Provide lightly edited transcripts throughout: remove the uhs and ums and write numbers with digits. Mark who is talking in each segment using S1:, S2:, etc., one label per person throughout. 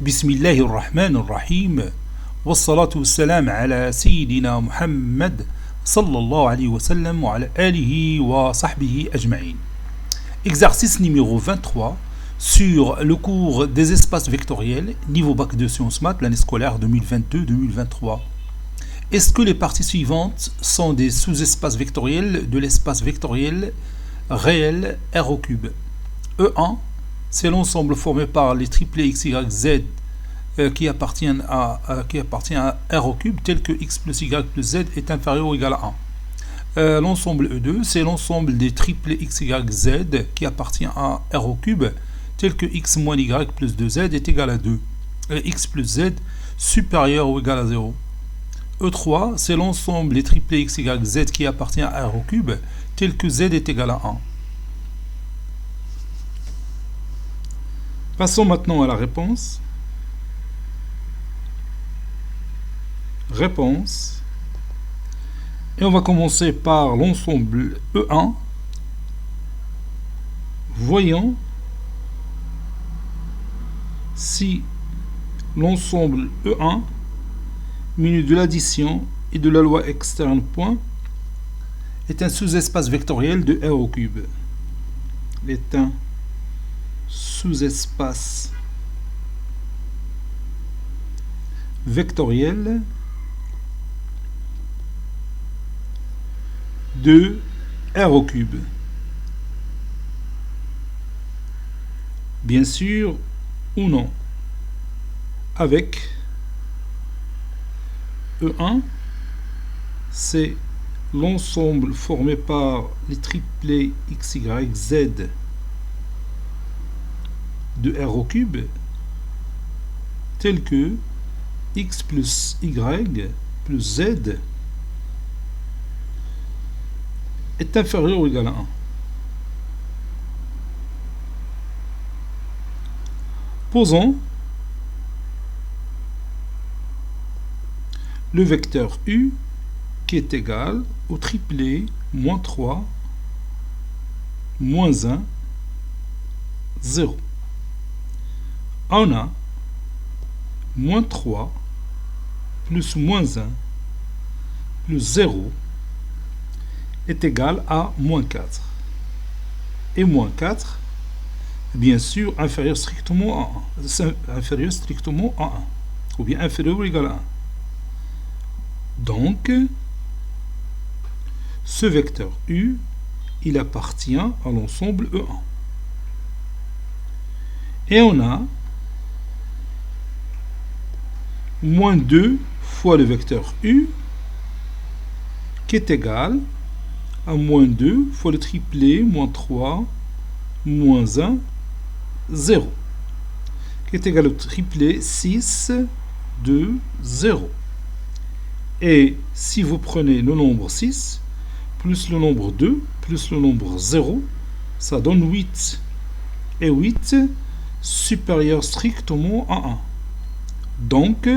S1: بسم الله الرحمن الرحيم والصلاة والسلام على سيدنا محمد صلى الله عليه وسلم وعلى آله وصحبه أجمعين. Exercice numéro 23 sur le cours des espaces vectoriels, niveau bac de sciences maths, l'année scolaire 2022-2023. Est-ce que les parties suivantes sont des sous-espaces vectoriels de l'espace vectoriel réel R au cube? E1, c'est l'ensemble formé par les triplés x, y, z qui appartient à R au cube, tel que x plus y plus z est inférieur ou égal à 1. L'ensemble E2, c'est l'ensemble des triplés x, y, z qui appartient à R au cube, tel que x moins y plus 2z est égal à 2, et x plus z supérieur ou égal à 0. E3, c'est l'ensemble des triplés x, y, z qui appartient à R au cube, tel que z est égal à 1. Passons maintenant à la réponse. Et on va commencer par l'ensemble E1. Voyons si l'ensemble E1, muni de l'addition et de la loi externe point, est un sous-espace vectoriel de R au cube. Est un sous-espace vectoriel de R au cube. Bien sûr ou non. Avec E1, c'est l'ensemble formé par les triplés x, y, z de R au cube, tel que x plus y plus z est inférieur ou égal à 1. Posons le vecteur u qui est égal au triplé moins 3, moins 1, 0. On a moins 3 plus moins 1 plus 0 est égal à moins 4. Et moins 4, bien sûr, inférieur strictement à 1. Inférieur strictement à 1. Ou bien inférieur ou égal à 1. Donc, ce vecteur U, il appartient à l'ensemble E1. Et on a moins 2 fois le vecteur U, qui est égal à moins 2 fois le triplé, moins 3, moins 1, 0, qui est égal au triplé 6, 2, 0. Et si vous prenez le nombre 6, plus le nombre 2, plus le nombre 0, ça donne 8. Et 8 supérieur strictement à 1. Donc,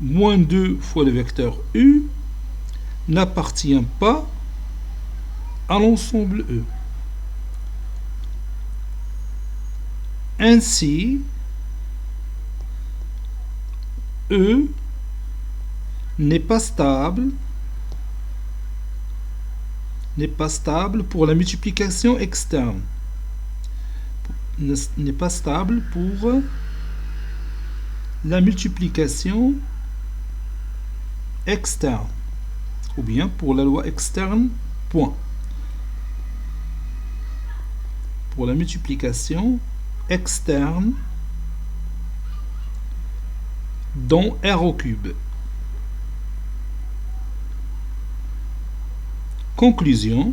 S1: moins 2 fois le vecteur U n'appartient pas à l'ensemble E. Ainsi, E n'est pas stable pour la multiplication externe. N'est pas stable pour la multiplication externe, ou bien pour la loi externe, point. Pour la multiplication externe dans R au cube. Conclusion,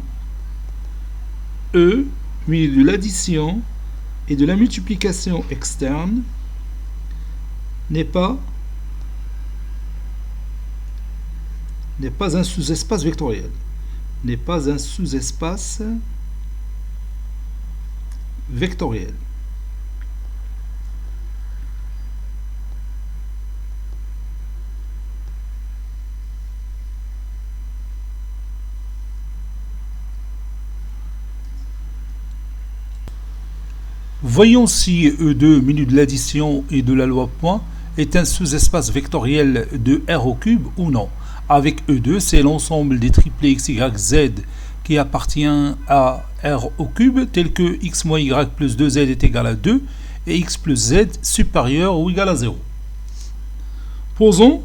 S1: E, muni de l'addition et de la multiplication externe, n'est pas un sous-espace vectoriel. N'est pas un sous-espace vectoriel. Voyons si E2 menu de l'addition et de la loi point est un sous-espace vectoriel de R au cube ou non. Avec E2, c'est l'ensemble des triplés x, y, z qui appartient à R au cube, tel que x moins y plus 2z est égal à 2 et x plus z supérieur ou égal à 0. Posons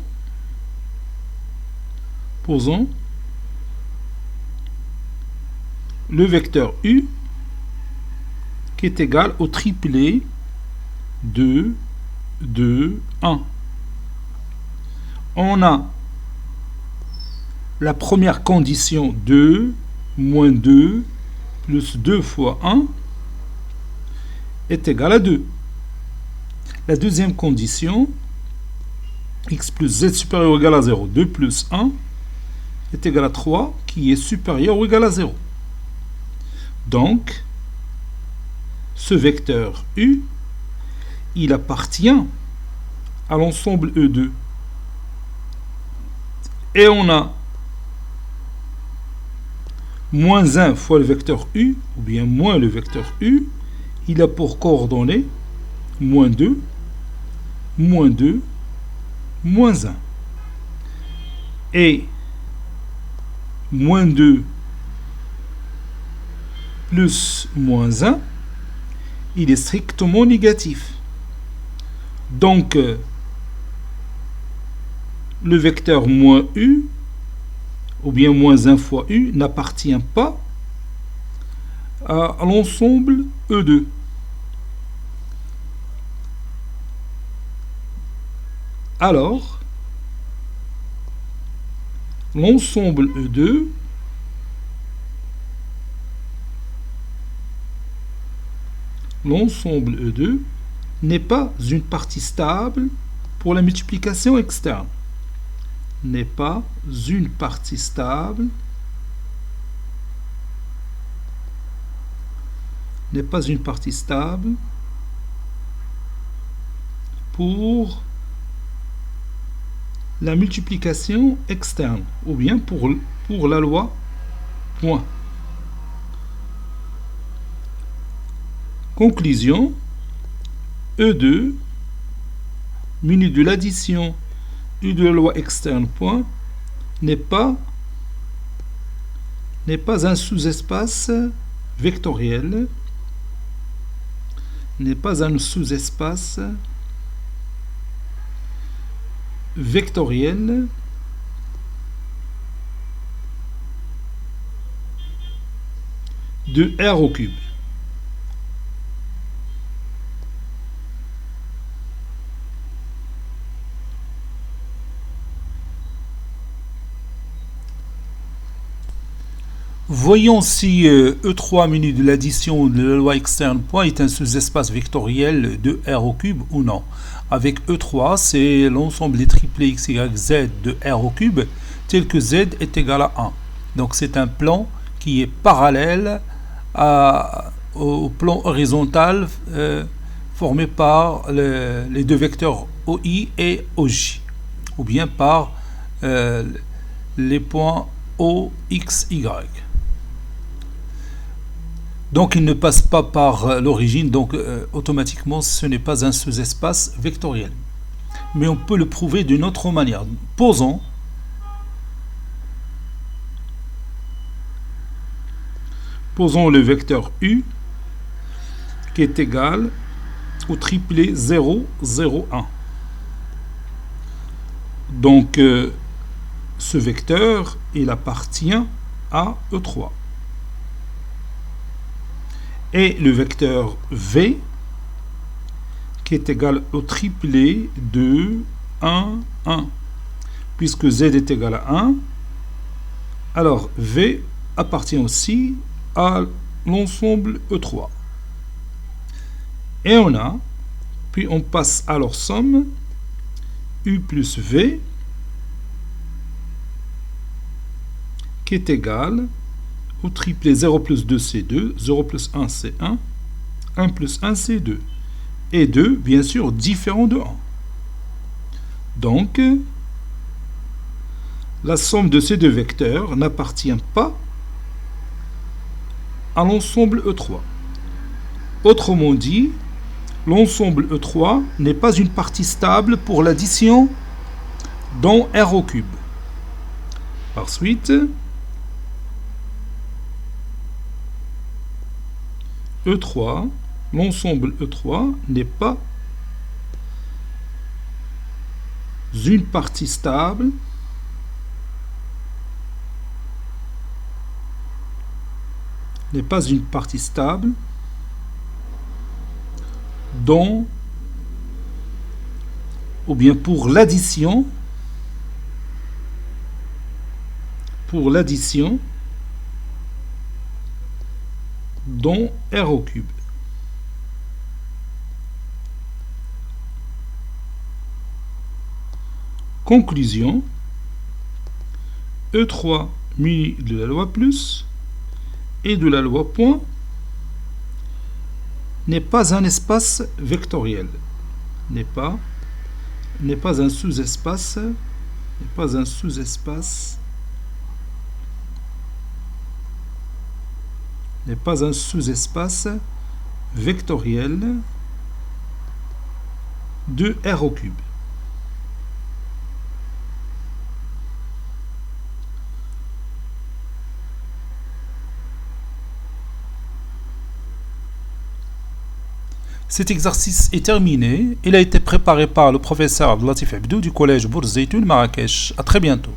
S1: le vecteur U qui est égal au triplet 2, 2, 1. On a la première condition 2 moins 2 plus 2 fois 1 est égal à 2. La deuxième condition, x plus z supérieur ou égal à 0, 2 plus 1 est égal à 3 qui est supérieur ou égal à 0. Donc, ce vecteur U, il appartient à l'ensemble E2. Et on a moins 1 fois le vecteur U, ou bien moins le vecteur U, il a pour coordonnées moins 2, moins 2, moins 1. Et moins 2 plus moins 1, il est strictement négatif. Donc, le vecteur moins U, ou bien moins 1 fois U, n'appartient pas à l'ensemble E2. Alors, l'ensemble E2 n'est pas une partie stable pour la multiplication externe. N'est pas une partie stable pour la multiplication externe ou bien pour la loi point. Conclusion, E2 muni de l'addition U de la loi externe point n'est pas un sous-espace vectoriel, de R au cube. Voyons si E3 menu de l'addition de la loi externe point est un sous-espace vectoriel de R au cube ou non. Avec E3, c'est l'ensemble des triplés x, y, z de R au cube, tel que z est égal à 1. Donc c'est un plan qui est parallèle au plan horizontal formé par les deux vecteurs OI et OJ, ou bien par les points O, X, Y. Donc il ne passe pas par l'origine, donc automatiquement ce n'est pas un sous-espace vectoriel. Mais on peut le prouver d'une autre manière. Posons le vecteur U qui est égal au triplet 0, 0, 1. Donc ce vecteur, il appartient à E3. Et le vecteur V qui est égal au triplet 2, 1, 1. Puisque Z est égal à 1, alors V appartient aussi à l'ensemble E3. Et puis on passe à leur somme, U plus V qui est égal au triplet 0 plus 2 c'est 2, 0 plus 1 c'est 1, 1 plus 1 c'est 2. Et 2, bien sûr, différent de 1. Donc, la somme de ces deux vecteurs n'appartient pas à l'ensemble E3. Autrement dit, l'ensemble E3 n'est pas une partie stable pour l'addition dans R au cube. Par suite, E3, l'ensemble E3 n'est pas une partie stable dans ou bien pour l'addition dans R au cube. Conclusion, E3 muni de la loi plus et de la loi point n'est pas un espace vectoriel, n'est pas un sous-espace, vectoriel de R au cube. Cet exercice est terminé. Il a été préparé par le professeur Abdelatif Abdou du collège Bourz Zeytoun Marrakech. À très bientôt.